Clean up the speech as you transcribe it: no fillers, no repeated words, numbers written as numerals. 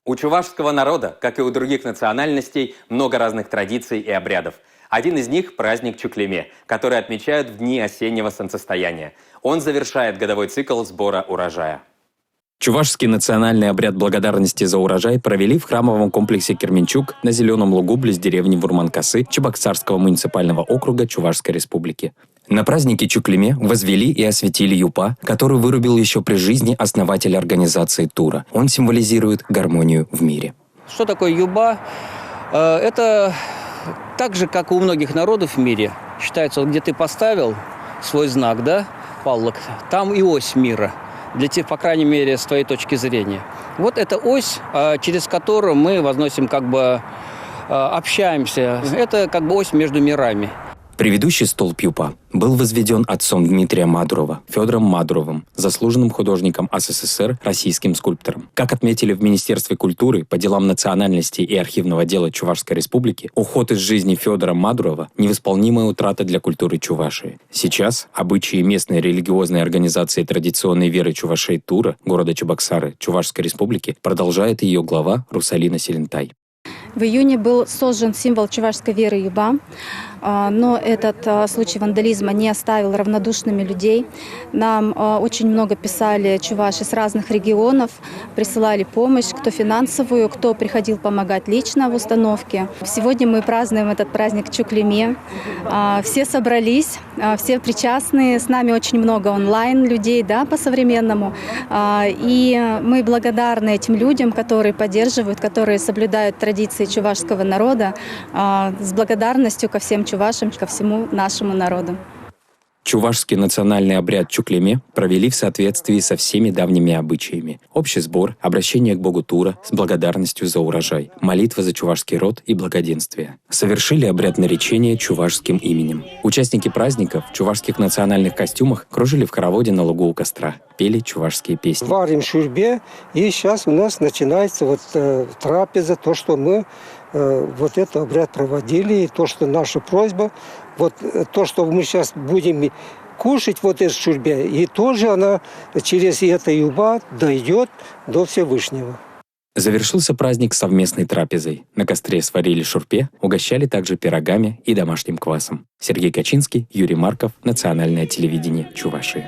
У чувашского народа, как и у других национальностей, много разных традиций и обрядов. Один из них – праздник Чуклеме, который отмечают в дни осеннего солнцестояния. Он завершает годовой цикл сбора урожая. Чувашский национальный обряд благодарности за урожай провели в храмовом комплексе Керменчук на Зеленом лугу близ деревни Вурманкасы Чебоксарского муниципального округа Чувашской республики. На празднике Чуклеме возвели и осветили юпа, который вырубил еще при жизни основатель организации тура. Он символизирует гармонию в мире. Что такое юба? Это так же, как у многих народов в мире. Считается, вот где ты поставил свой знак, да, палок, там и ось мира. Для тех, по крайней мере, с твоей точки зрения. Вот эта ось, через которую мы возносим, общаемся. Это ось между мирами. Предыдущий столб юпа был возведен отцом Дмитрия Мадурова, Федором Мадуровым, заслуженным художником СССР, российским скульптором. Как отметили в Министерстве культуры по делам национальности и архивного дела Чувашской республики, уход из жизни Федора Мадурова – невосполнимая утрата для культуры Чувашии. Сейчас обычаи местной религиозной организации традиционной веры Чувашей Тура города Чебоксары Чувашской республики продолжает ее глава Русалина Селентай. В июне был сожжен символ чувашской веры юба, но этот случай вандализма не оставил равнодушными людей. Нам очень много писали чуваши с разных регионов, присылали помощь, кто финансовую, кто приходил помогать лично в установке. Сегодня мы празднуем этот праздник Чуклеме. Все собрались, все причастные, с нами очень много онлайн людей, да, по-современному. И мы благодарны этим людям, которые поддерживают, которые соблюдают традиции чувашского народа, с благодарностью ко всем чувашам, ко всему нашему народу. Чувашский национальный обряд Чуклеме провели в соответствии со всеми давними обычаями. Общий сбор, обращение к богу Тура с благодарностью за урожай, молитва за чувашский род и благоденствие. Совершили обряд наречения чувашским именем. Участники праздника в чувашских национальных костюмах кружили в хороводе на лугу у костра, пели чувашские песни. Варим шурбе, и сейчас у нас начинается трапеза, то, что мы этот обряд проводили, и то, что наша просьба, то, что мы сейчас будем кушать эту шурбе, и тоже она через это юба дойдет до Всевышнего. Завершился праздник совместной трапезой. На костре сварили шурпе, угощали также пирогами и домашним квасом. Сергей Качинский, Юрий Марков, Национальное телевидение Чувашии.